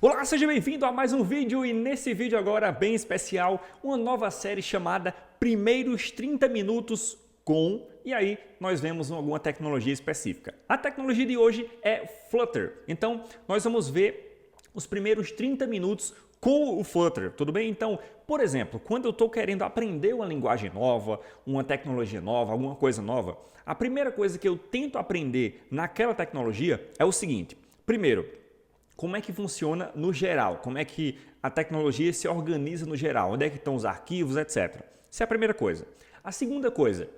Olá, seja bem-vindo a mais um vídeo e nesse vídeo agora bem especial, uma nova série chamada Primeiros 30 Minutos com... E aí nós vemos alguma tecnologia específica. A tecnologia de hoje é Flutter, então nós vamos ver os primeiros 30 minutos com o Flutter, tudo bem? Então, por exemplo, quando eu estou querendo aprender uma linguagem nova, uma tecnologia nova, alguma coisa nova, a primeira coisa que eu tento aprender naquela tecnologia é o seguinte. Primeiro, como é que funciona no geral? Como é que a tecnologia se organiza no geral? Onde é que estão os arquivos, etc. Essa é a primeira coisa. A segunda coisa,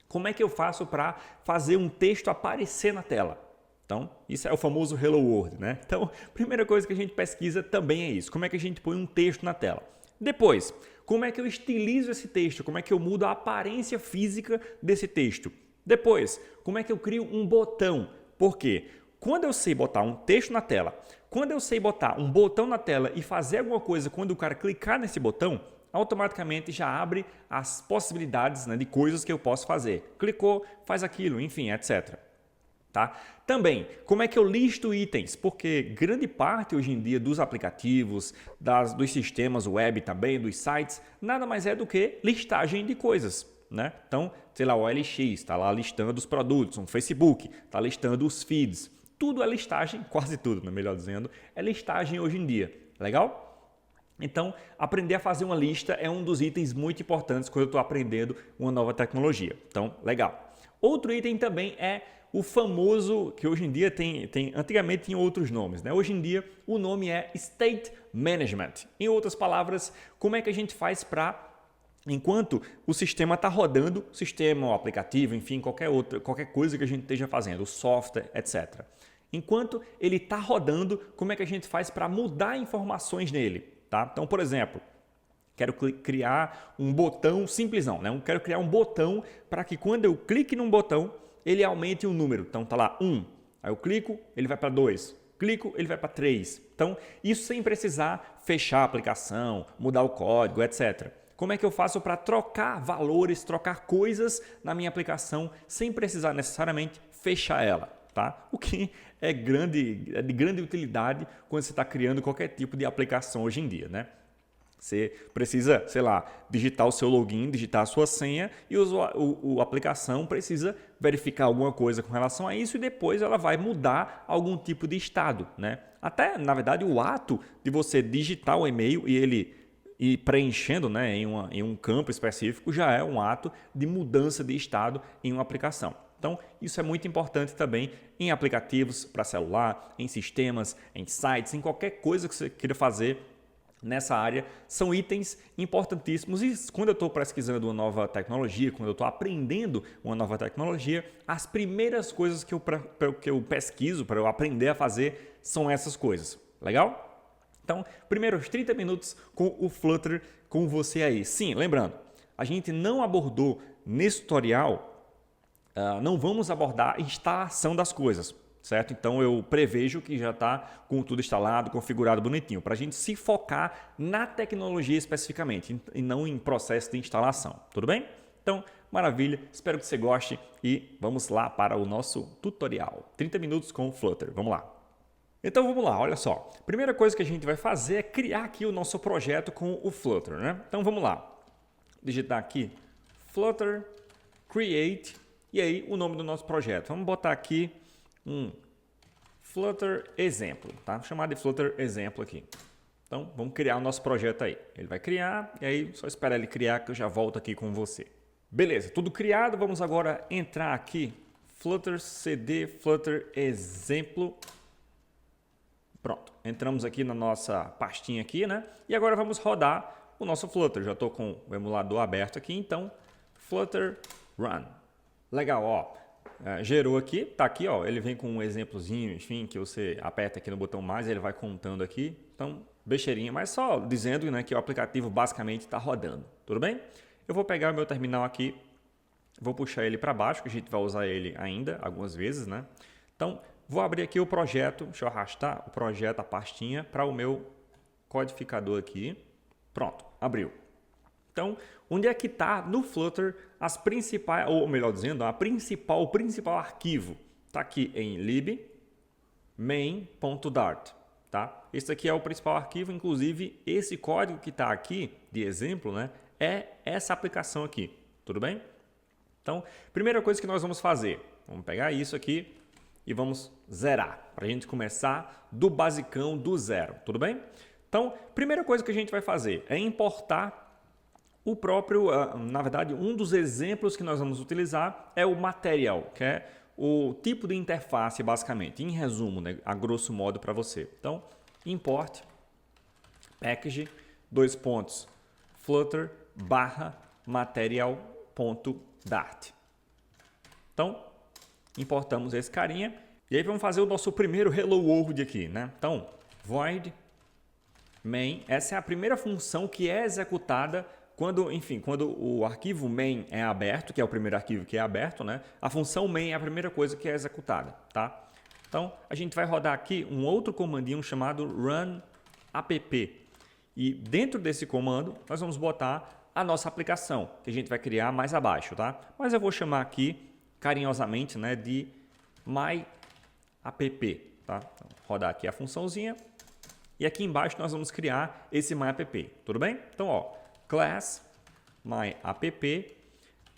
como é que eu faço para fazer um texto aparecer na tela? Então, isso é o famoso Hello World, né? Então, a primeira coisa que a gente pesquisa também é isso. Como é que a gente põe um texto na tela? Depois, como é que eu estilizo esse texto? Como é que eu mudo a aparência física desse texto? Depois, como é que eu crio um botão? Por quê? Quando eu sei botar um texto na tela, quando eu sei botar um botão na tela e fazer alguma coisa quando o cara clicar nesse botão, automaticamente já abre as possibilidades, né, de coisas que eu posso fazer. Clicou, faz aquilo, enfim, etc. Tá? Também, como é que eu listo itens? Porque grande parte hoje em dia dos aplicativos, dos sistemas web também, dos sites, nada mais é do que listagem de coisas. Né? Então, sei lá, o OLX está lá listando os produtos, um Facebook está listando os feeds. Tudo é listagem, quase tudo, melhor dizendo, é listagem hoje em dia. Legal? Então, aprender a fazer uma lista é um dos itens muito importantes quando eu estou aprendendo uma nova tecnologia. Então, legal. Outro item também é o famoso, que hoje em dia antigamente tinha outros nomes, né? Hoje em dia o nome é State Management. Em outras palavras, como é que a gente faz para... Enquanto o sistema está rodando, o sistema, o aplicativo, enfim, qualquer coisa que a gente esteja fazendo, o software, etc. Enquanto ele está rodando, como é que a gente faz para mudar informações nele? Tá? Então, por exemplo, quero criar um botão simplesão, né? Eu quero criar um botão para que quando eu clique num botão, ele aumente um número. Então, está lá 1, aí eu clico, ele vai para 2, clico, ele vai para 3. Então, isso sem precisar fechar a aplicação, mudar o código, etc. Como é que eu faço para trocar valores, trocar coisas na minha aplicação sem precisar necessariamente fechar ela? Tá? O que é de grande utilidade quando você está criando qualquer tipo de aplicação hoje em dia. Né? Você precisa, sei lá, digitar o seu login, digitar a sua senha e a aplicação precisa verificar alguma coisa com relação a isso e depois ela vai mudar algum tipo de estado. Né? Até, na verdade, o ato de você digitar o e-mail e preenchendo, né, em um campo específico já é um ato de mudança de estado em uma aplicação. Então, isso é muito importante também em aplicativos para celular, em sistemas, em sites, em qualquer coisa que você queira fazer nessa área. São itens importantíssimos e quando eu estou pesquisando uma nova tecnologia, quando eu estou aprendendo uma nova tecnologia, as primeiras coisas que eu pesquiso para eu aprender a fazer são essas coisas. Legal? Então, primeiros 30 minutos com o Flutter com você aí. Sim, lembrando, a gente não abordou nesse tutorial, não vamos abordar a instalação das coisas, certo? Então, eu prevejo que já está com tudo instalado, configurado bonitinho, para a gente se focar na tecnologia especificamente e não em processo de instalação, tudo bem? Então, maravilha, espero que você goste e vamos lá para o nosso tutorial. 30 minutos com o Flutter, vamos lá. Então vamos lá, olha só. Primeira coisa que a gente vai fazer é criar aqui o nosso projeto com o Flutter, né? Então vamos lá. Digitar aqui Flutter Create e aí o nome do nosso projeto. Vamos botar aqui um Flutter Exemplo, tá? Vou chamar de Flutter Exemplo aqui. Então vamos criar o nosso projeto aí. Ele vai criar e aí só esperar ele criar que eu já volto aqui com você. Beleza, tudo criado. Vamos agora entrar aqui Flutter CD Flutter Exemplo. Pronto, entramos aqui na nossa pastinha aqui, né? E agora vamos rodar o nosso Flutter. Já estou com o emulador aberto aqui, então Flutter Run. Legal, ó. Gerou aqui, tá aqui, ó. Ele vem com um exemplozinho, enfim, que você aperta aqui no botão mais, ele vai contando aqui. Então, besteirinha, mas só dizendo, né, que o aplicativo basicamente está rodando. Tudo bem? Eu vou pegar o meu terminal aqui, vou puxar ele para baixo, que a gente vai usar ele ainda algumas vezes, né? Então, vou abrir aqui o projeto, deixa eu arrastar o projeto, a pastinha, para o meu codificador aqui. Pronto, abriu. Então, onde é que está no Flutter as principais, ou melhor dizendo, o principal arquivo? Está aqui em lib main.dart, tá? Esse aqui é o principal arquivo, inclusive esse código que está aqui, de exemplo, né, é essa aplicação aqui, tudo bem? Então, primeira coisa que nós vamos fazer, vamos pegar isso aqui e vamos zerar, para a gente começar do basicão, do zero, tudo bem? Então, primeira coisa que a gente vai fazer é importar o próprio, na verdade, um dos exemplos que nós vamos utilizar é o material, que é o tipo de interface, basicamente, em resumo, né, a grosso modo para você. Então, import package, Flutter material.dart. Então, importamos esse carinha e aí vamos fazer o nosso primeiro hello world aqui, né? Então, void main, essa é a primeira função que é executada quando o arquivo main é aberto, que é o primeiro arquivo que é aberto, né? A função main é a primeira coisa que é executada, tá? Então, a gente vai rodar aqui um outro comandinho chamado run app. E dentro desse comando, nós vamos botar a nossa aplicação, que a gente vai criar mais abaixo, tá? Mas eu vou chamar aqui, carinhosamente, né, de my app, tá? Então, rodar aqui a funçãozinha. E aqui embaixo nós vamos criar esse my app, tudo bem? Então, ó, class my app,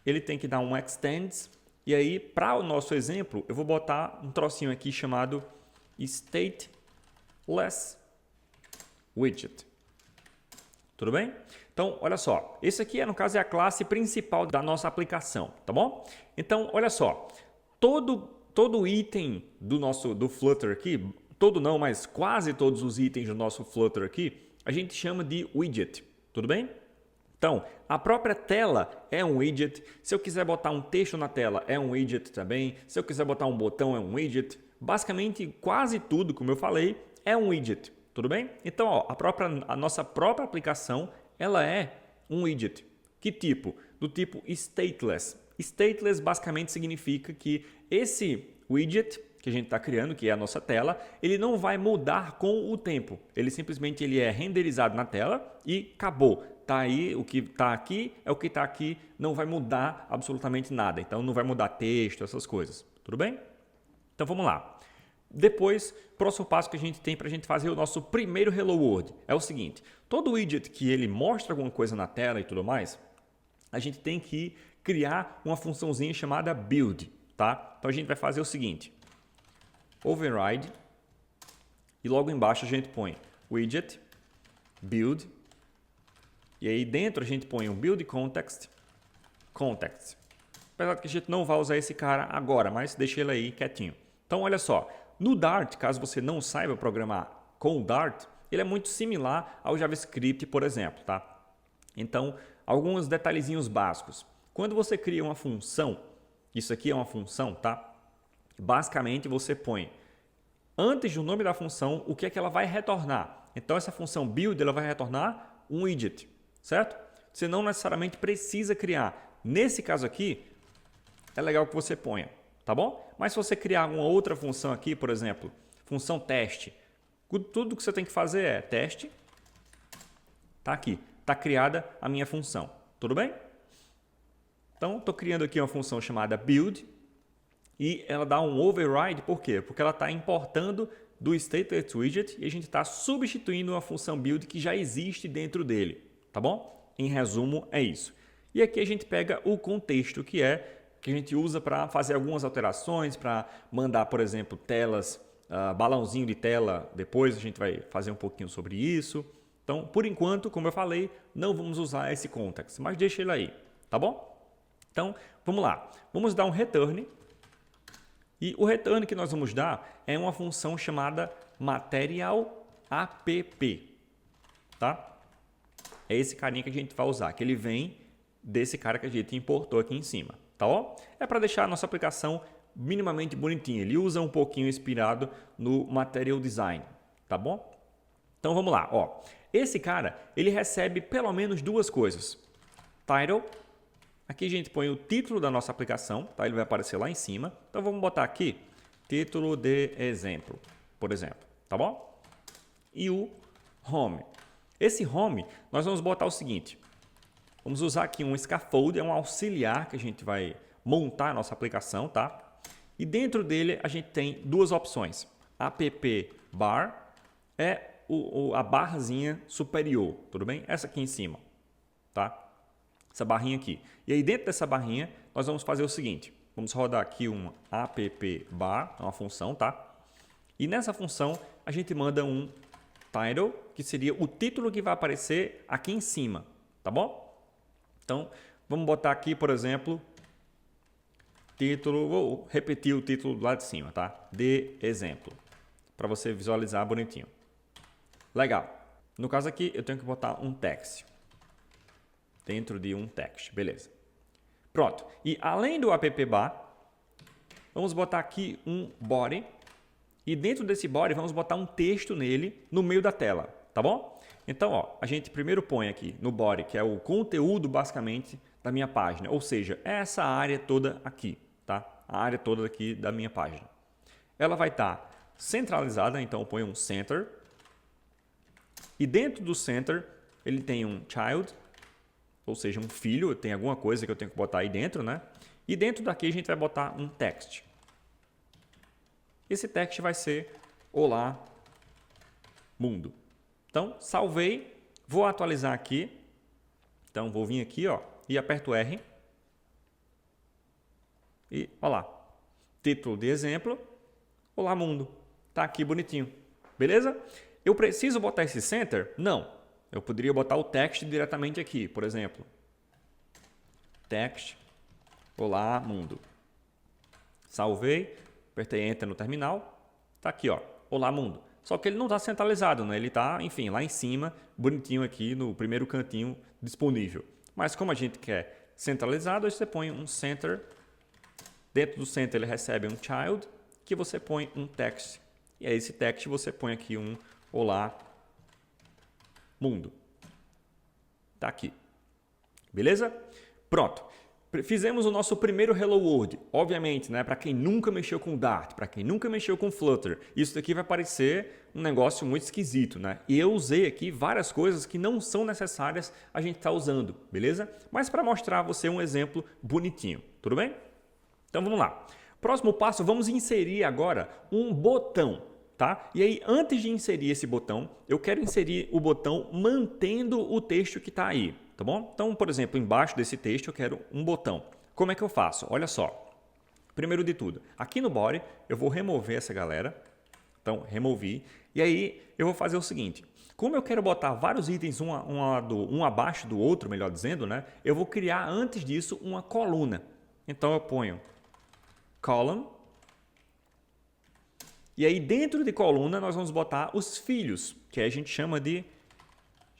ele tem que dar um extends, e aí para o nosso exemplo eu vou botar um trocinho aqui chamado stateless widget. Tudo bem? Então, olha só, esse aqui no caso é a classe principal da nossa aplicação, tá bom? Então, olha só, todo item do Flutter aqui, todo não, mas quase todos os itens do nosso Flutter aqui, a gente chama de widget, tudo bem? Então, a própria tela é um widget. Se eu quiser botar um texto na tela, é um widget também. Se eu quiser botar um botão, é um widget. Basicamente, quase tudo, como eu falei, é um widget. Tudo bem? Então, ó, a nossa própria aplicação, ela é um widget. Que tipo? Do tipo stateless. Stateless basicamente significa que esse widget que a gente está criando, que é a nossa tela, ele não vai mudar com o tempo. Ele simplesmente é renderizado na tela e acabou. Tá aí, o que está aqui é o que está aqui, não vai mudar absolutamente nada. Então, não vai mudar texto, essas coisas. Tudo bem? Então, vamos lá. Depois, próximo passo que a gente tem para a gente fazer o nosso primeiro Hello World é o seguinte. Todo widget que ele mostra alguma coisa na tela e tudo mais, a gente tem que criar uma funçãozinha chamada build, tá? Então, a gente vai fazer o seguinte. Override e logo embaixo a gente põe widget, build, e aí dentro a gente põe um build context. Apesar que a gente não vai usar esse cara agora, mas deixa ele aí quietinho. Então olha só, no Dart, caso você não saiba programar com o Dart, ele é muito similar ao JavaScript, por exemplo, tá? Então, alguns detalhezinhos básicos. Quando você cria uma função, isso aqui é uma função, tá? Basicamente você põe antes do nome da função o que é que ela vai retornar. Então essa função build ela vai retornar um widget, certo? Você não necessariamente precisa criar. Nesse caso aqui é legal que você ponha, tá bom? Mas se você criar uma outra função aqui, por exemplo, função teste, tudo que você tem que fazer é teste, tá aqui, tá criada a minha função, tudo bem? Então estou criando aqui uma função chamada build. E ela dá um override, por quê? Porque ela está importando do stateless widget e a gente está substituindo uma função build que já existe dentro dele, tá bom? Em resumo, é isso. E aqui a gente pega o contexto, que a gente usa para fazer algumas alterações, para mandar, por exemplo, telas, balãozinho de tela, depois a gente vai fazer um pouquinho sobre isso. Então, por enquanto, como eu falei, não vamos usar esse context, mas deixa ele aí, tá bom? Então, vamos lá. Vamos dar um return. E o return que nós vamos dar é uma função chamada material app, tá? É esse carinha que a gente vai usar, que ele vem desse cara que a gente importou aqui em cima, tá bom? É para deixar a nossa aplicação minimamente bonitinha. Ele usa um pouquinho inspirado no Material Design, tá bom? Então vamos lá, ó. Esse cara, ele recebe pelo menos duas coisas. Title. Aqui a gente põe o título da nossa aplicação, tá? Ele vai aparecer lá em cima. Então vamos botar aqui título de exemplo, por exemplo, tá bom? E o home. Esse home, nós vamos botar o seguinte. Vamos usar aqui um scaffold, é um auxiliar que a gente vai montar a nossa aplicação, tá? E dentro dele a gente tem duas opções, app bar é a barrazinha superior, tudo bem? Essa aqui em cima, tá? Essa barrinha aqui. E aí dentro dessa barrinha, nós vamos fazer o seguinte. Vamos rodar aqui uma appbar, uma função, tá? E nessa função, a gente manda um title, que seria o título que vai aparecer aqui em cima, tá bom? Então, vamos botar aqui, por exemplo, título, vou repetir o título lá de cima, tá? De exemplo, para você visualizar bonitinho. Legal. No caso aqui, eu tenho que botar um text. Dentro de um text, beleza. Pronto. E além do appbar, vamos botar aqui um body. E dentro desse body, vamos botar um texto nele no meio da tela, tá bom? Então, ó, a gente primeiro põe aqui no body, que é o conteúdo, basicamente, da minha página. Ou seja, é essa área toda aqui, tá? A área toda aqui da minha página. Ela vai estar centralizada, então eu ponho um center. E dentro do center, ele tem um child, ou seja, um filho, tem alguma coisa que eu tenho que botar aí dentro, né? E dentro daqui a gente vai botar um text. Esse text vai ser olá, mundo. Então, salvei, vou atualizar aqui. Então, vou vir aqui, ó, e aperto R. E, ó lá, título de exemplo, olá, mundo. Tá aqui bonitinho, beleza? Eu preciso botar esse center? Não. Eu poderia botar o text diretamente aqui, por exemplo. Text, olá, mundo. Salvei, apertei Enter no terminal. Tá aqui, ó, olá, mundo. Só que ele não está centralizado, né? Ele está, enfim, lá em cima, bonitinho aqui no primeiro cantinho disponível. Mas como a gente quer centralizado, você põe um center. Dentro do center ele recebe um child, que você põe um text. E aí esse text você põe aqui um olá, mundo. Tá aqui. Beleza? Pronto. Fizemos o nosso primeiro Hello World. Obviamente, né, para quem nunca mexeu com Dart, para quem nunca mexeu com Flutter, isso daqui vai parecer um negócio muito esquisito, né? E eu usei aqui várias coisas que não são necessárias a gente estar usando, beleza? Mas para mostrar a você um exemplo bonitinho, tudo bem? Então vamos lá. Próximo passo, vamos inserir agora um botão, tá? E aí, antes de inserir esse botão, eu quero inserir o botão mantendo o texto que está aí, tá bom? Então, por exemplo, embaixo desse texto eu quero um botão. Como é que eu faço? Olha só. Primeiro de tudo, aqui no body eu vou remover essa galera. Então, removi. E aí eu vou fazer o seguinte. Como eu quero botar vários itens um abaixo do outro, melhor dizendo, né? Eu vou criar antes disso uma coluna. Então eu ponho column. E aí dentro de coluna nós vamos botar os filhos, que a gente chama de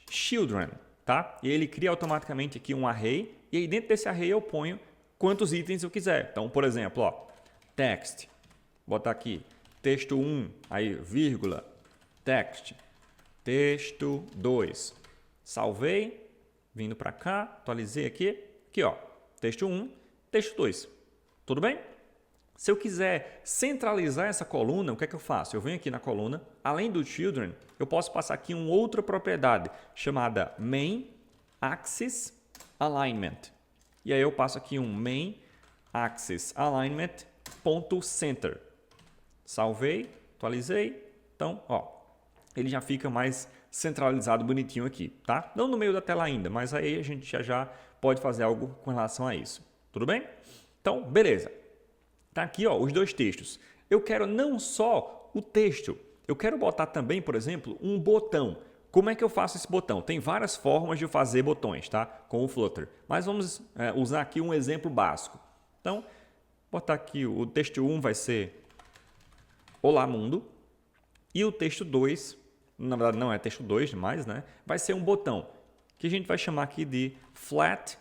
children, tá? E ele cria automaticamente aqui um array, e aí dentro desse array eu ponho quantos itens eu quiser. Então, por exemplo, ó, text, botar aqui texto 1, aí vírgula, text, texto 2. Salvei, vindo para cá, atualizei aqui, ó, texto 1, texto 2. Tudo bem? Se eu quiser centralizar essa coluna, o que é que eu faço? Eu venho aqui na coluna, além do children, eu posso passar aqui uma outra propriedade chamada main axis alignment. E aí eu passo aqui um main axis alignment.center. Salvei, atualizei. Então, ó, ele já fica mais centralizado, bonitinho aqui, tá? Não no meio da tela ainda, mas aí a gente já pode fazer algo com relação a isso. Tudo bem? Então, beleza. Tá aqui, ó, os dois textos. Eu quero não só o texto, eu quero botar também, por exemplo, um botão. Como é que eu faço esse botão? Tem várias formas de fazer botões, tá? Com o Flutter. Mas vamos usar aqui um exemplo básico. Então, botar aqui o texto 1 vai ser Olá, mundo. E o texto 2, na verdade não é texto 2 mais, né? Vai ser um botão, que a gente vai chamar aqui de flat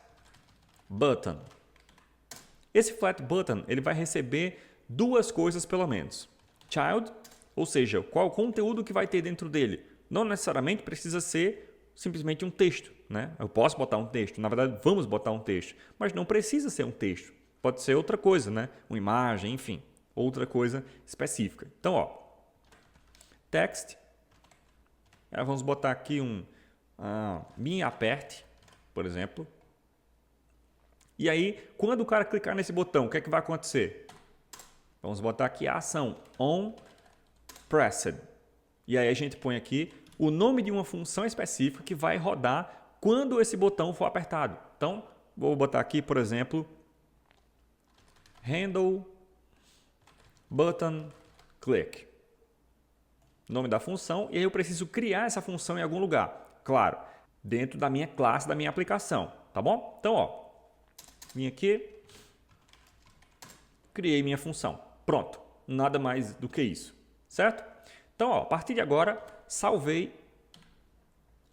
button. Esse flat button ele vai receber duas coisas pelo menos. Child, ou seja, qual o conteúdo que vai ter dentro dele. Não necessariamente precisa ser simplesmente um texto, né? Eu posso botar um texto, na verdade vamos botar um texto, mas não precisa ser um texto. Pode ser outra coisa, né? Uma imagem, enfim, outra coisa específica. Então, ó, text, vamos botar aqui me aperte, por exemplo. E aí, quando o cara clicar nesse botão, o que é que vai acontecer? Vamos botar aqui a ação on pressed. E aí a gente põe aqui o nome de uma função específica que vai rodar quando esse botão for apertado. Então, vou botar aqui, por exemplo, handle button click. Nome da função, e aí eu preciso criar essa função em algum lugar. Claro, dentro da minha classe, da minha aplicação, tá bom? Então, ó, vim aqui, criei minha função. Pronto, nada mais do que isso, certo? Então, ó, a partir de agora, salvei,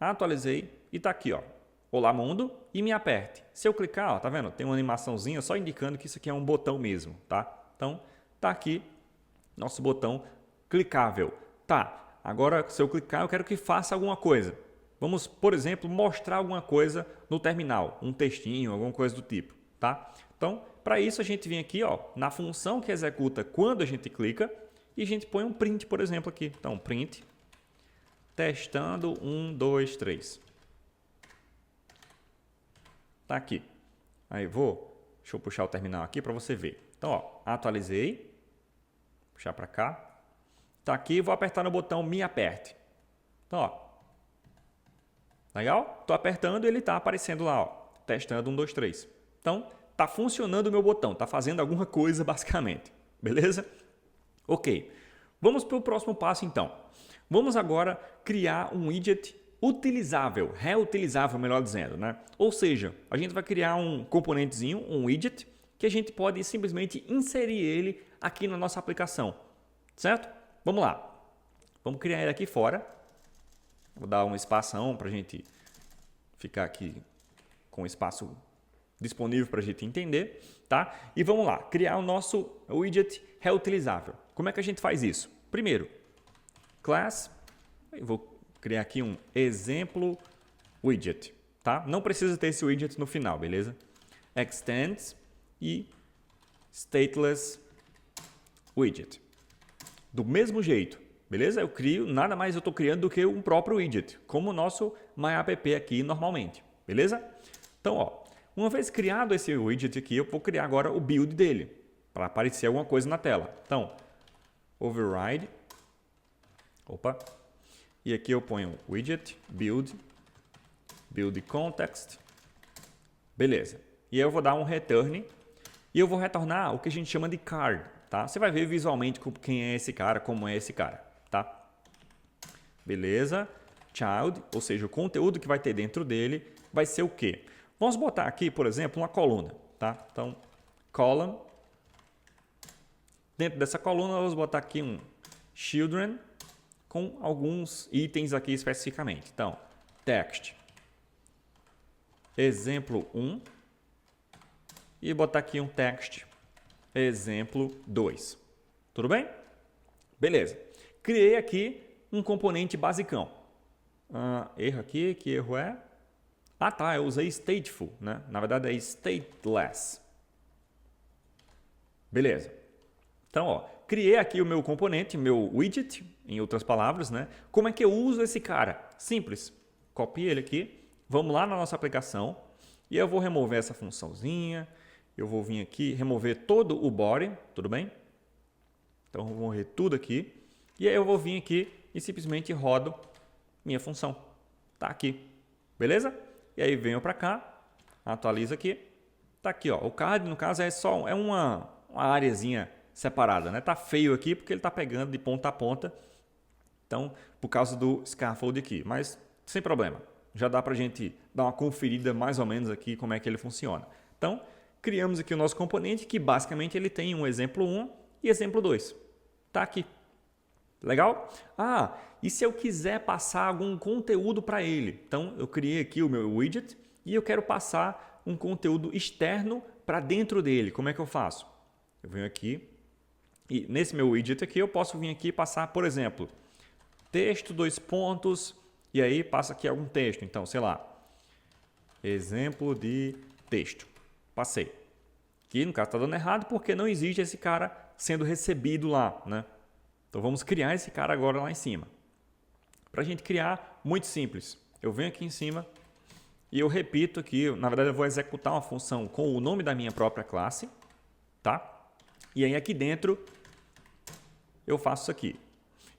atualizei e tá aqui, ó. Olá mundo e me aperte. Se eu clicar, ó, tá vendo? Tem uma animaçãozinha só indicando que isso aqui é um botão mesmo, tá? Então, tá aqui nosso botão clicável. Tá, agora se eu clicar eu quero que faça alguma coisa. Vamos, por exemplo, mostrar alguma coisa no terminal, um textinho, alguma coisa do tipo, tá? Então, para isso a gente vem aqui, ó, na função que executa quando a gente clica e a gente põe um print, por exemplo, aqui. Então, print, testando 1, 2, 3. Tá aqui. Aí deixa eu puxar o terminal aqui para você ver. Então, ó, atualizei, puxar para cá. Tá aqui, vou apertar no botão me aperte. Então, ó. Legal? Tô apertando e ele tá aparecendo lá, ó. Testando 1, 2, 3. Então, tá funcionando o meu botão, tá fazendo alguma coisa basicamente. Beleza? Ok. Vamos para o próximo passo então. Vamos agora criar um widget utilizável, reutilizável, melhor dizendo, né? Ou seja, a gente vai criar um componentezinho, um widget, que a gente pode simplesmente inserir ele aqui na nossa aplicação. Certo? Vamos lá, vamos criar ele aqui fora, vou dar um espação para a gente ficar aqui com espaço disponível para a gente entender, tá? E vamos lá, criar o nosso widget reutilizável. Como é que a gente faz isso? Primeiro, class, eu vou criar aqui um exemplo widget, tá? Não precisa ter esse widget no final, beleza? Extends e stateless widget. Do mesmo jeito, beleza? Eu crio, nada mais eu estou criando do que um próprio widget, como o nosso MyApp aqui normalmente, beleza? Então, ó, uma vez criado esse widget aqui, eu vou criar agora o build dele, para aparecer alguma coisa na tela. Então, override, e aqui eu ponho widget, build context, beleza. E aí eu vou dar um return, e eu vou retornar o que a gente chama de card. Tá? Você vai ver visualmente quem é esse cara, como é esse cara, tá? Beleza? Child, ou seja, o conteúdo que vai ter dentro dele vai ser o quê? Vamos botar aqui, por exemplo, uma coluna, tá? Então, column. Dentro dessa coluna, vamos botar aqui um children com alguns itens aqui especificamente. Então, text, exemplo 1 e botar aqui um text exemplo 2. Tudo bem? Beleza. Criei aqui um componente basicão. Erro aqui, que erro é? Ah, tá, eu usei stateful, né? Na verdade é stateless. Beleza. Então, ó, criei aqui o meu componente, meu widget, em outras palavras, né? Como é que eu uso esse cara? Simples. Copio ele aqui, vamos lá na nossa aplicação e eu vou remover essa funçãozinha. Eu vou vir aqui, remover todo o body, tudo bem? Então, eu vou remover tudo aqui. E aí eu vou vir aqui e simplesmente rodo minha função. Tá aqui. Beleza? E aí venho para cá, atualizo aqui. Tá aqui, ó. O card, no caso, é uma areazinha separada, né? Tá feio aqui porque ele tá pegando de ponta a ponta. Então, por causa do scaffold aqui. Mas, sem problema. Já dá pra gente dar uma conferida mais ou menos aqui como é que ele funciona. Então, criamos aqui o nosso componente que basicamente ele tem um exemplo 1 e exemplo 2. Tá aqui. Legal? Ah, e se eu quiser passar algum conteúdo para ele? Então, eu criei aqui o meu widget e eu quero passar um conteúdo externo para dentro dele. Como é que eu faço? Eu venho aqui e nesse meu widget aqui eu posso vir aqui e passar, por exemplo, texto, 2 pontos, e aí passa aqui algum texto. Então, sei lá, exemplo de texto. Passei. Aqui no caso está dando errado porque não existe esse cara sendo recebido lá, né? Então vamos criar esse cara agora lá em cima. Para a gente criar, muito simples. Eu venho aqui em cima e eu repito aqui, na verdade eu vou executar uma função com o nome da minha própria classe, tá? E aí aqui dentro eu faço isso aqui.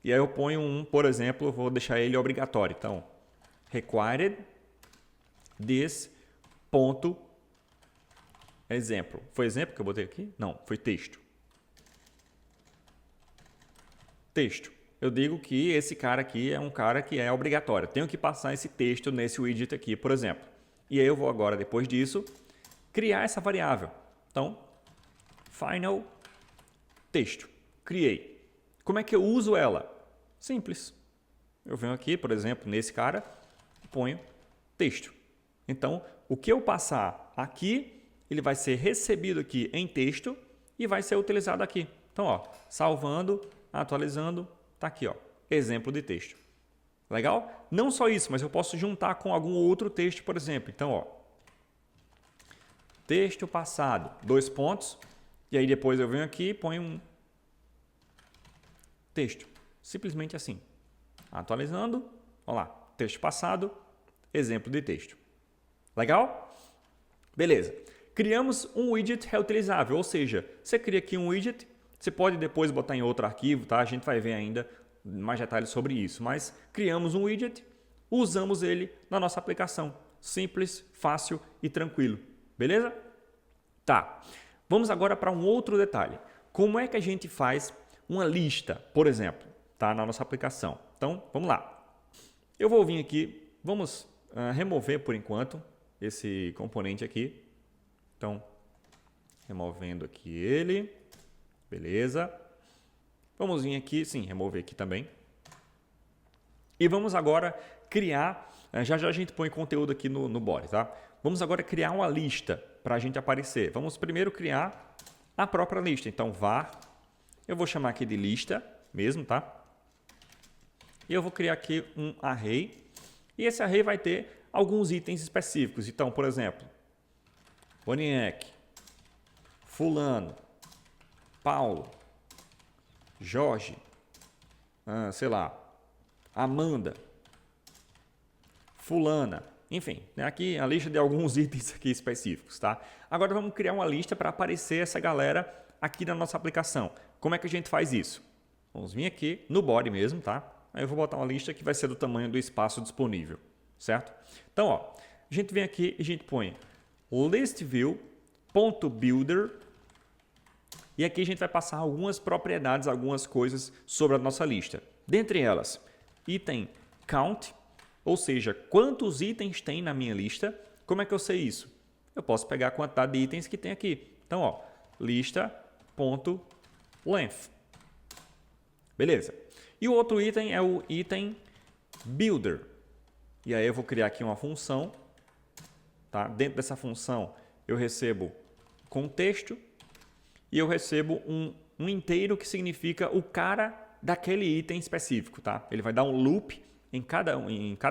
E aí eu ponho um, por exemplo, vou deixar ele obrigatório. Então, required this ponto exemplo. Foi exemplo que eu botei aqui? Não, foi texto. Texto. Eu digo que esse cara aqui é um cara que é obrigatório. Tenho que passar esse texto nesse widget aqui, por exemplo. E aí eu vou agora, depois disso, criar essa variável. Então, final texto. Criei. Como é que eu uso ela? Simples. Eu venho aqui, por exemplo, nesse cara, ponho texto. Então, o que eu passar aqui, ele vai ser recebido aqui em texto e vai ser utilizado aqui. Então, ó, salvando, atualizando, tá aqui, ó, exemplo de texto. Legal? Não só isso, mas eu posso juntar com algum outro texto, por exemplo. Então, ó, texto passado, 2 pontos, e aí depois eu venho aqui e ponho um texto. Simplesmente assim. Atualizando, olha lá, texto passado, exemplo de texto. Legal? Beleza. Criamos um widget reutilizável, ou seja, você cria aqui um widget, você pode depois botar em outro arquivo, tá? A gente vai ver ainda mais detalhes sobre isso, mas criamos um widget, usamos ele na nossa aplicação. Simples, fácil e tranquilo. Beleza? Tá. Vamos agora para um outro detalhe. Como é que a gente faz uma lista, por exemplo, tá? Na nossa aplicação. Então, vamos lá. Eu vou vir aqui, vamos remover por enquanto esse componente aqui. Então, removendo aqui ele. Beleza. Vamos vir aqui, sim, remover aqui também. E vamos agora criar, já a gente põe conteúdo aqui no body, tá? Vamos agora criar uma lista para a gente aparecer. Vamos primeiro criar a própria lista. Então, var, eu vou chamar aqui de lista mesmo, tá? E eu vou criar aqui um array. E esse array vai ter alguns itens específicos. Então, por exemplo, Boniek, fulano, Paulo, Jorge, sei lá, Amanda, fulana, enfim, né? Aqui a lista de alguns itens aqui específicos, tá? Agora vamos criar uma lista para aparecer essa galera aqui na nossa aplicação. Como é que a gente faz isso? Vamos vir aqui no body mesmo, tá? Aí eu vou botar uma lista que vai ser do tamanho do espaço disponível, certo? Então, ó, a gente vem aqui e a gente põe listview.builder e aqui a gente vai passar algumas propriedades, algumas coisas sobre a nossa lista. Dentre elas, item count, ou seja, quantos itens tem na minha lista. Como é que eu sei isso? Eu posso pegar a quantidade de itens que tem aqui. Então, ó, lista.length. Beleza. E o outro item é o item builder. E aí eu vou criar aqui uma função. Tá? Dentro dessa função eu recebo contexto e eu recebo um inteiro que significa o cara daquele item específico. Tá? Ele vai dar um loop em cada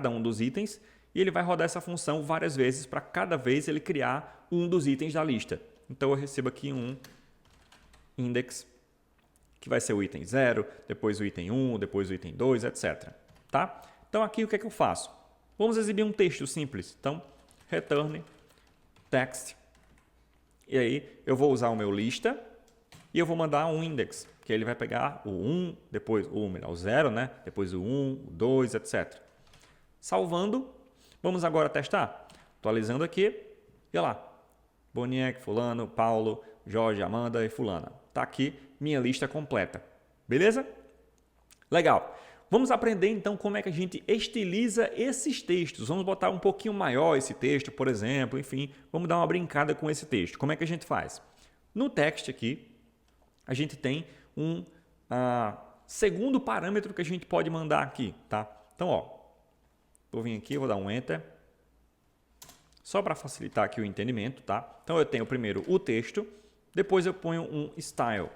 um dos itens e ele vai rodar essa função várias vezes para cada vez ele criar um dos itens da lista. Então eu recebo aqui um index que vai ser o item 0, depois o item 1, depois o item 2, etc. Tá? Então aqui o que é que eu faço? Vamos exibir um texto simples. Então, return text. E aí eu vou usar o meu lista e eu vou mandar um index, que ele vai pegar o 1, depois o 0, né? Depois o 1, o 2, etc. Salvando, vamos agora testar. Atualizando aqui, e olha lá. Boniek, fulano, Paulo, Jorge, Amanda e fulana. Está aqui minha lista completa. Beleza? Legal. Vamos aprender então como é que a gente estiliza esses textos. Vamos botar um pouquinho maior esse texto, por exemplo. Enfim, vamos dar uma brincada com esse texto. Como é que a gente faz? No text aqui, a gente tem um segundo parâmetro que a gente pode mandar aqui. Tá? Então, ó, vou vir aqui, vou dar um Enter. Só para facilitar aqui o entendimento. Tá? Então, eu tenho primeiro o texto, depois eu ponho um style.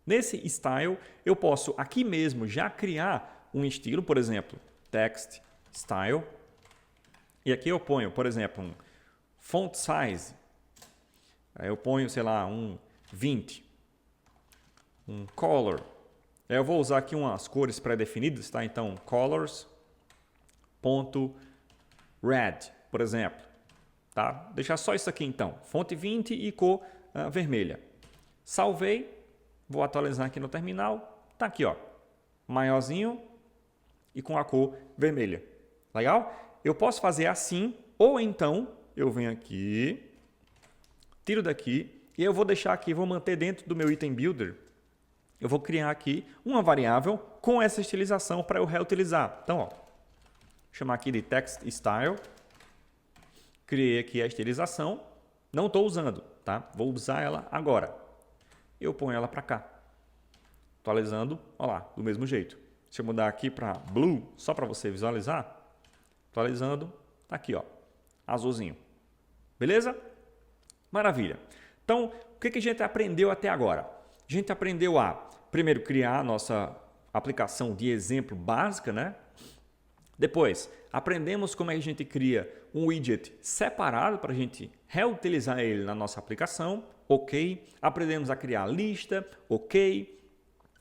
Nesse style, eu posso aqui mesmo já criar um estilo, por exemplo, text style. E aqui eu ponho, por exemplo, um font size. Aí eu ponho, sei lá, um 20. Um color. Aí eu vou usar aqui umas cores pré-definidas, tá? Então, colors.red, por exemplo. Tá? Deixar só isso aqui então. Fonte 20 e cor vermelha. Salvei. Vou atualizar aqui no terminal. Tá aqui, ó. maiorzinho e com a cor vermelha. Legal? Eu posso fazer assim, ou então eu venho aqui, tiro daqui e eu vou deixar aqui, vou manter dentro do meu item builder. Eu vou criar aqui uma variável com essa estilização para eu reutilizar. Então, ó, chamar aqui de text style. Criei aqui a estilização. Não estou usando, tá? Vou usar ela agora. Eu ponho ela para cá. Atualizando, olha lá, do mesmo jeito. Deixa eu mudar aqui para blue, só para você visualizar. Atualizando, tá aqui, ó, azulzinho. Beleza? Maravilha. Então, o que a gente aprendeu até agora? A gente aprendeu a, primeiro, criar a nossa aplicação de exemplo básica, né? Depois, aprendemos como é que a gente cria um widget separado para a gente reutilizar ele na nossa aplicação, ok. Aprendemos a criar lista, ok.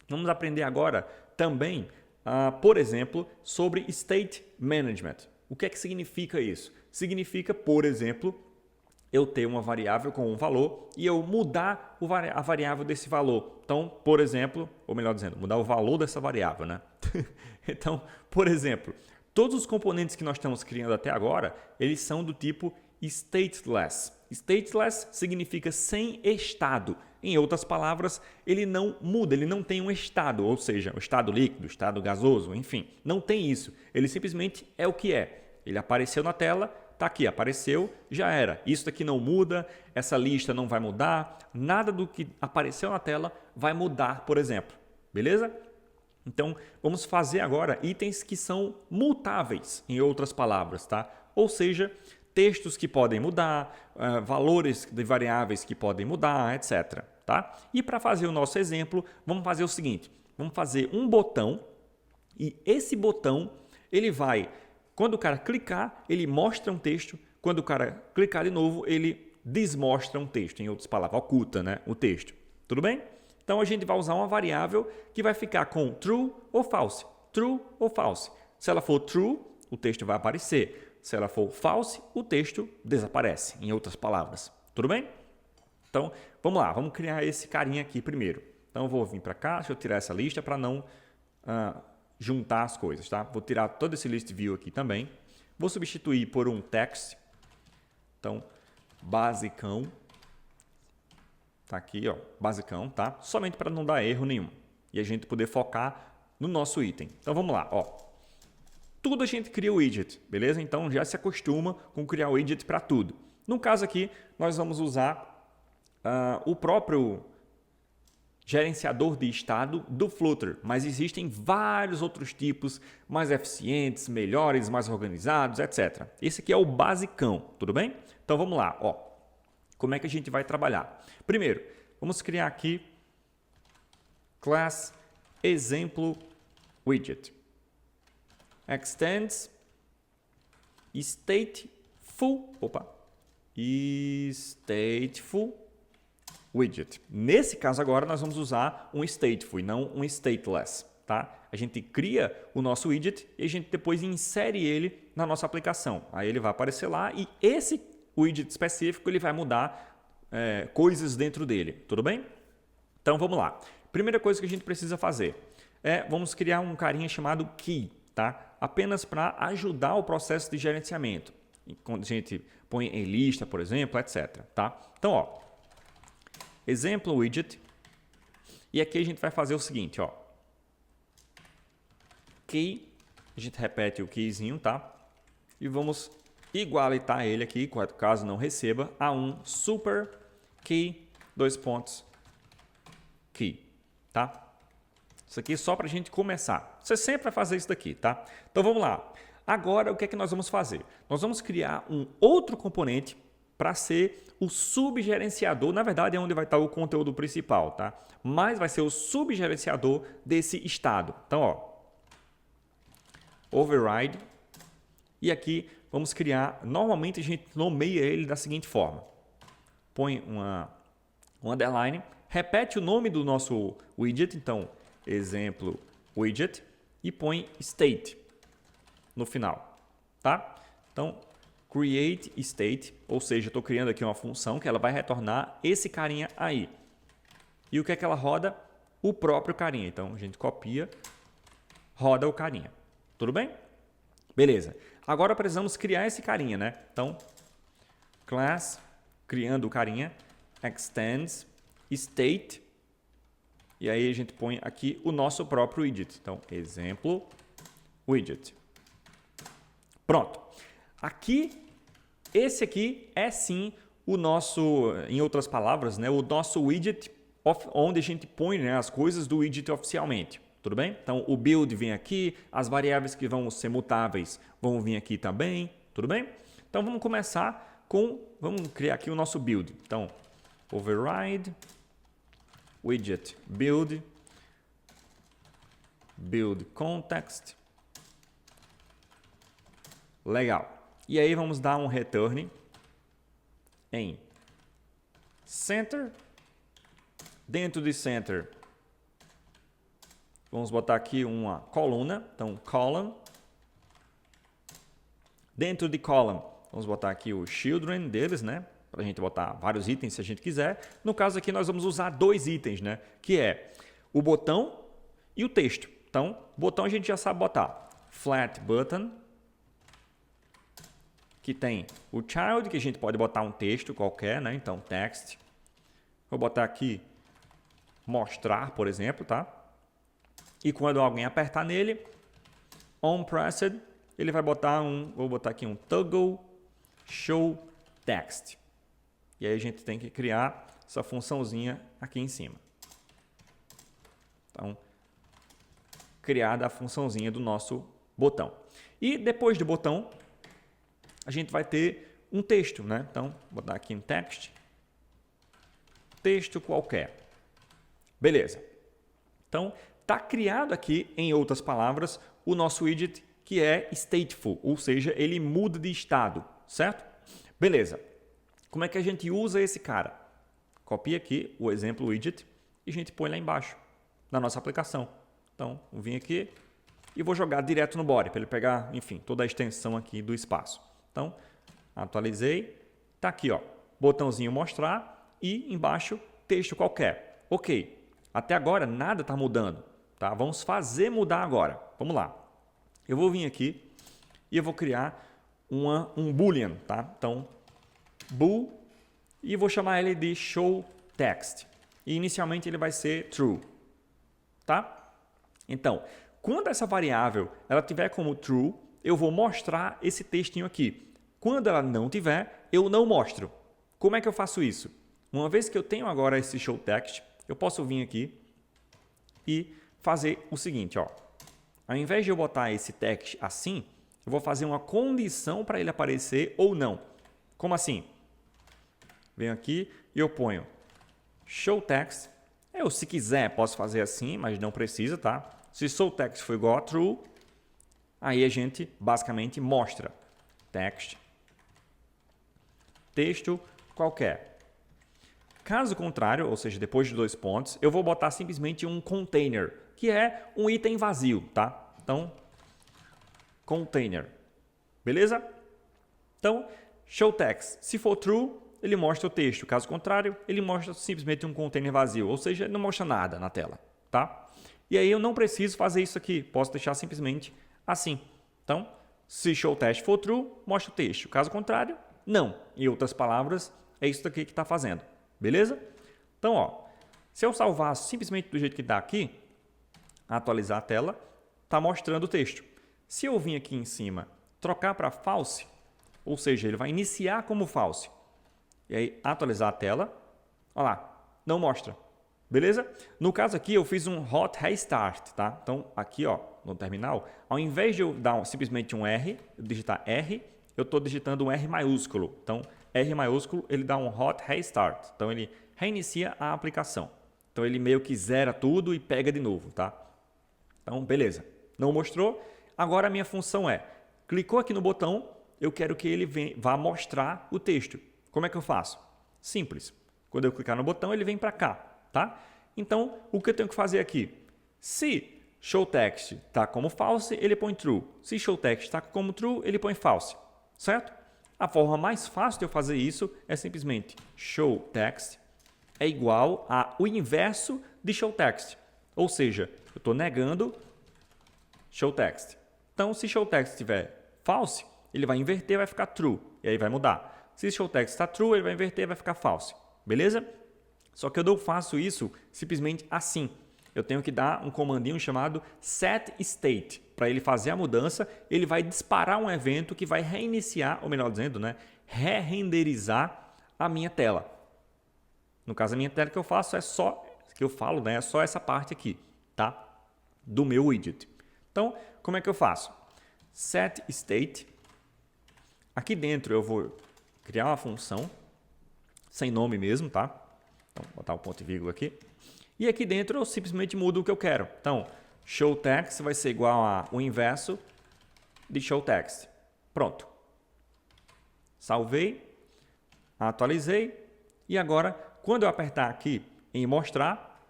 Vamos aprender agora também, por exemplo, sobre State Management. O que é que significa isso? Significa, por exemplo, eu ter uma variável com um valor e eu mudar a variável desse valor. Então, por exemplo, ou melhor dizendo, mudar o valor dessa variável, né? Então, por exemplo, todos os componentes que nós estamos criando até agora, eles são do tipo stateless. Stateless significa sem estado. Em outras palavras, ele não muda, ele não tem um estado, ou seja, o estado líquido, estado gasoso, enfim, não tem isso. Ele simplesmente é o que é. Ele apareceu na tela, está aqui, apareceu, já era. Isso daqui não muda, essa lista não vai mudar, nada do que apareceu na tela vai mudar, por exemplo. Beleza? Então, vamos fazer agora itens que são mutáveis, em outras palavras, tá? Ou seja, textos que podem mudar, valores de variáveis que podem mudar, etc. Tá? E para fazer o nosso exemplo, vamos fazer o seguinte, vamos fazer um botão e esse botão, ele vai, quando o cara clicar, ele mostra um texto, quando o cara clicar de novo, ele desmostra um texto, em outras palavras, oculta, né, o texto. Tudo bem? Então, a gente vai usar uma variável que vai ficar com true ou false. True ou false. Se ela for true, o texto vai aparecer. Se ela for false, o texto desaparece, em outras palavras. Tudo bem? Então, vamos lá. Vamos criar esse carinha aqui primeiro. Então, eu vou vir para cá. Deixa eu tirar essa lista para não juntar as coisas. Tá? Vou tirar todo esse list view aqui também. Vou substituir por um text. Então, basicão. Tá aqui, ó, basicão, tá? Somente para não dar erro nenhum. E a gente poder focar no nosso item. Então, vamos lá, ó. Tudo a gente cria o widget, beleza? Então, já se acostuma com criar o widget para tudo. No caso aqui, nós vamos usar o próprio gerenciador de estado do Flutter. Mas existem vários outros tipos mais eficientes, melhores, mais organizados, etc. Esse aqui é o basicão, tudo bem? Então, vamos lá, ó. Como é que a gente vai trabalhar? Primeiro, vamos criar aqui class exemplo widget. Extends stateful widget. Nesse caso agora nós vamos usar um stateful e não um stateless, tá? A gente cria o nosso widget e a gente depois insere ele na nossa aplicação. Aí ele vai aparecer lá e esse widget específico ele vai mudar coisas dentro dele, tudo bem? Então vamos lá. Primeira coisa que a gente precisa fazer vamos criar um carinha chamado key, tá? Apenas para ajudar o processo de gerenciamento. Quando a gente põe em lista, por exemplo, etc. Tá? Então, ó, exemplo widget. E aqui a gente vai fazer o seguinte, ó. Key, a gente repete o keyzinho, tá? E vamos igualitar ele aqui, caso não receba, a um super key, key, tá? Isso aqui é só para a gente começar. Você sempre vai fazer isso daqui, tá? Então, vamos lá. Agora, o que é que nós vamos fazer? Nós vamos criar um outro componente para ser o subgerenciador. Na verdade, é onde vai estar o conteúdo principal, tá? Mas vai ser o subgerenciador desse estado. Então, ó, override. E aqui vamos criar, normalmente a gente nomeia ele da seguinte forma. Põe uma underline, repete o nome do nosso widget, então, exemplo widget, e põe state no final, tá? Então, create state, ou seja, estou criando aqui uma função que ela vai retornar esse carinha aí. E o que é que ela roda? O próprio carinha. Então, a gente copia roda o carinha. Tudo bem? Beleza. Agora precisamos criar esse carinha, né? Então, class, criando o carinha, extends, state, e aí a gente põe aqui o nosso próprio widget. Então, exemplo, widget. Pronto. Aqui, esse aqui é sim o nosso, em outras palavras, né, o nosso widget onde a gente põe, né, as coisas do widget oficialmente. Tudo bem? Então, o build vem aqui, as variáveis que vão ser mutáveis vão vir aqui também. Tudo bem? Então, vamos começar vamos criar aqui o nosso build. Então, override, widget build context. Legal. E aí vamos dar um return em center. Dentro de center, vamos botar aqui uma coluna. Então, column. Dentro de column, vamos botar aqui o children deles, né? Para a gente botar vários itens se a gente quiser. No caso aqui, nós vamos usar 2 itens, né? Que é o botão e o texto. Então, botão a gente já sabe botar. Flat button, que tem o child, que a gente pode botar um texto qualquer, né? Então, text. Vou botar aqui mostrar, por exemplo, tá? E quando alguém apertar nele, onPressed, ele vai botar vou botar aqui um toggle show text. E aí a gente tem que criar essa funçãozinha aqui em cima. Então, criada a funçãozinha do nosso botão. E depois do botão, a gente vai ter um texto, né? Então, vou botar aqui um text, texto qualquer. Beleza. Então, está criado aqui, em outras palavras, o nosso widget que é stateful, ou seja, ele muda de estado, certo? Beleza. Como é que a gente usa esse cara? Copia aqui o exemplo widget e a gente põe lá embaixo, na nossa aplicação. Então, vou vir aqui e vou jogar direto no body, para ele pegar, enfim, toda a extensão aqui do espaço. Então, atualizei, está aqui, ó, botãozinho mostrar e embaixo texto qualquer. Ok. Até agora nada está mudando, tá? Vamos fazer mudar agora. Vamos lá. Eu vou vir aqui e eu vou criar um boolean, tá? Então, bool, e vou chamar ele de show text. E inicialmente ele vai ser true, tá? Então, quando essa variável ela tiver como true, eu vou mostrar esse textinho aqui. Quando ela não tiver, eu não mostro. Como é que eu faço isso? Uma vez que eu tenho agora esse show text, eu posso vir aqui e fazer o seguinte, ó. Ao invés de eu botar esse text assim, eu vou fazer uma condição para ele aparecer ou não. Como assim? Venho aqui e eu ponho show text. Eu, se quiser, posso fazer assim, mas não precisa, tá? Se show text for igual a true, aí a gente basicamente mostra text, texto qualquer. Caso contrário, ou seja, depois de 2 pontos, eu vou botar simplesmente um container, que é um item vazio, tá? Então, container. Beleza? Então, show text. Se for true, ele mostra o texto. Caso contrário, ele mostra simplesmente um container vazio, ou seja, ele não mostra nada na tela, tá? E aí eu não preciso fazer isso aqui, posso deixar simplesmente assim. Então, se show text for true, mostra o texto. Caso contrário, não. Em outras palavras, é isso daqui que está fazendo. Beleza? Então, ó, se eu salvar simplesmente do jeito que está aqui, atualizar a tela, está mostrando o texto. Se eu vir aqui em cima, trocar para false, ou seja, ele vai iniciar como false, e aí atualizar a tela, olha lá, não mostra. Beleza? No caso aqui, eu fiz um hot restart, tá? Então, aqui, ó, no terminal, ao invés de eu dar simplesmente um R, eu digitar R, eu estou digitando um R maiúsculo. Então, R maiúsculo, ele dá um hot restart. Então, ele reinicia a aplicação. Então, ele meio que zera tudo e pega de novo, tá? Então, beleza. Não mostrou. Agora, a minha função é, clicou aqui no botão, eu quero que ele vá mostrar o texto. Como é que eu faço? Simples. Quando eu clicar no botão, ele vem para cá, tá? Então, o que eu tenho que fazer aqui? Se show text está como false, ele põe true. Se show text está como true, ele põe false. Certo? A forma mais fácil de eu fazer isso é simplesmente show text é igual a o inverso de show text. Ou seja, eu estou negando show text. Então, se show text estiver false, ele vai inverter, vai ficar true, e aí vai mudar. Se show text está true, ele vai inverter, vai ficar false. Beleza? Só que eu não faço isso simplesmente assim. Eu tenho que dar um comandinho chamado setState. Para ele fazer a mudança, ele vai disparar um evento que vai reiniciar, ou melhor dizendo, né, re-renderizar a minha tela. No caso, a minha tela que eu faço é só, que eu falo, né, é só essa parte aqui, tá? Do meu widget. Então, como é que eu faço? setState. Aqui dentro eu vou criar uma função, sem nome mesmo, tá? Então, vou botar um ponto e vírgula aqui. E aqui dentro eu simplesmente mudo o que eu quero. Então, showText vai ser igual ao inverso de showText. Pronto. Salvei, atualizei e agora, quando eu apertar aqui em mostrar,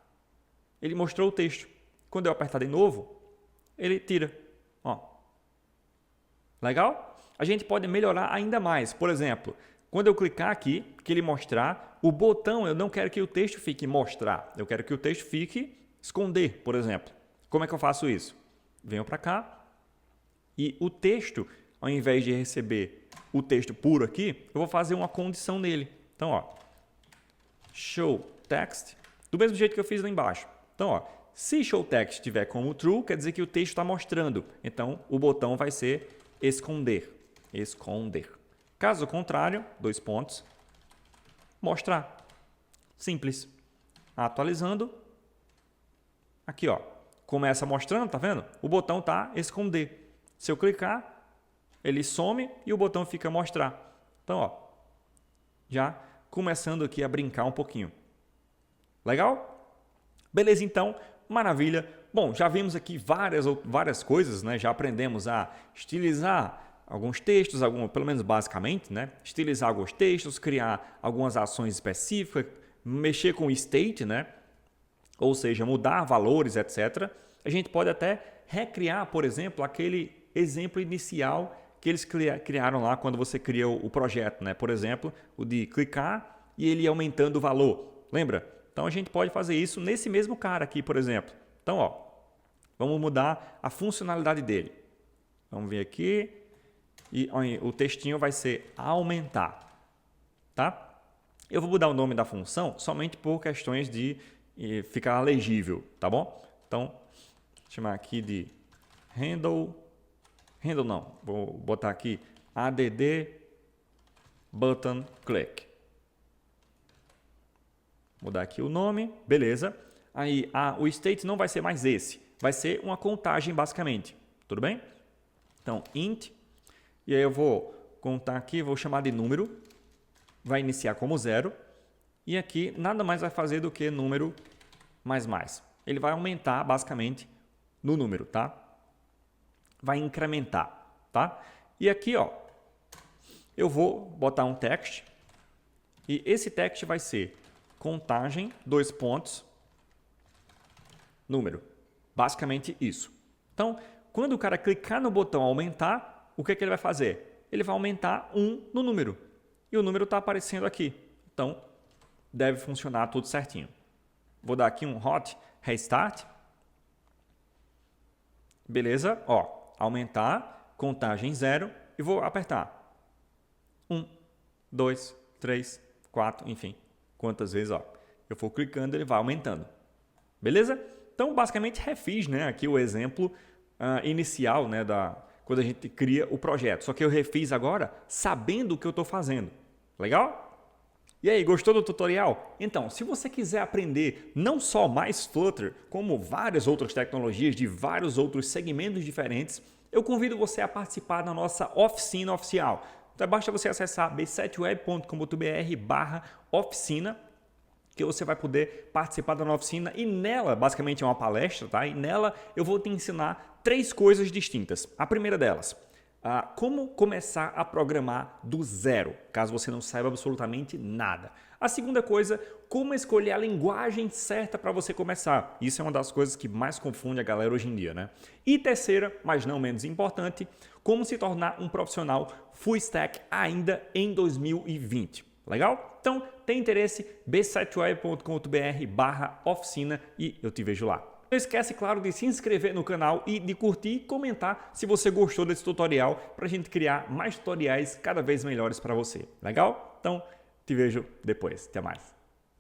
ele mostrou o texto. Quando eu apertar de novo, ele tira. Ó. Legal? A gente pode melhorar ainda mais. Por exemplo, quando eu clicar aqui, que ele mostrar, o botão, eu não quero que o texto fique mostrar. Eu quero que o texto fique esconder, por exemplo. Como é que eu faço isso? Venho para cá e o texto, ao invés de receber o texto puro aqui, eu vou fazer uma condição nele. Então, ó, show text, do mesmo jeito que eu fiz lá embaixo. Então, ó, se show text estiver como true, quer dizer que o texto está mostrando. Então, o botão vai ser esconder. Esconder. Caso contrário, dois pontos, mostrar. Simples. Atualizando. Aqui, ó. Começa mostrando, tá vendo? O botão tá esconder. Se eu clicar, ele some e o botão fica mostrar. Então, ó, já começando aqui a brincar um pouquinho. Legal? Beleza, então. Maravilha. Bom, já vimos aqui várias coisas, né? Já aprendemos a estilizar alguns textos, pelo menos basicamente, né? Estilizar alguns textos, criar algumas ações específicas, mexer com o state, né? Ou seja, mudar valores, etc. A gente pode até recriar, por exemplo, aquele exemplo inicial que eles criaram lá quando você cria o projeto, né? Por exemplo, o de clicar e ele aumentando o valor. Lembra? Então, a gente pode fazer isso nesse mesmo cara aqui, por exemplo. Então, ó, vamos mudar a funcionalidade dele. Vamos ver aqui. E o textinho vai ser aumentar, tá? Eu vou mudar o nome da função somente por questões de ficar legível, tá bom? Então, vou chamar aqui de handle não, vou botar aqui add button click. Mudar aqui o nome, beleza. Aí o state não vai ser mais esse, vai ser uma contagem basicamente, tudo bem? Então, int. E aí eu vou contar aqui, vou chamar de número, vai iniciar como 0, e aqui nada mais vai fazer do que número mais. Ele vai aumentar basicamente no número, tá? Vai incrementar, tá? E aqui, ó, eu vou botar um text, e esse text vai ser contagem, 2 pontos, número. Basicamente isso. Então, quando o cara clicar no botão aumentar, o que ele vai fazer? Ele vai aumentar 1 no número. E o número está aparecendo aqui. Então, deve funcionar tudo certinho. Vou dar aqui um hot restart. Beleza? Ó, aumentar, contagem 0 e vou apertar. 1, 2, 3, 4, enfim. Quantas vezes, ó, eu for clicando, ele vai aumentando. Beleza? Então, basicamente, refiz, né, aqui o exemplo inicial, né, quando a gente cria o projeto. Só que eu refiz agora sabendo o que eu estou fazendo. Legal? E aí, gostou do tutorial? Então, se você quiser aprender não só mais Flutter, como várias outras tecnologias de vários outros segmentos diferentes, eu convido você a participar da nossa oficina oficial. Então, basta você acessar b7web.com.br/oficina, que você vai poder participar da nossa oficina, e nela, basicamente é uma palestra, tá? E nela eu vou te ensinar 3 coisas distintas. A primeira delas, como começar a programar do zero, caso você não saiba absolutamente nada. A segunda coisa, como escolher a linguagem certa para você começar. Isso é uma das coisas que mais confunde a galera hoje em dia, né? E terceira, mas não menos importante, como se tornar um profissional full stack ainda em 2020. Legal? Então, tem interesse? b7web.com.br/oficina e eu te vejo lá. Não esquece, claro, de se inscrever no canal e de curtir e comentar se você gostou desse tutorial para a gente criar mais tutoriais cada vez melhores para você. Legal? Então, te vejo depois. Até mais.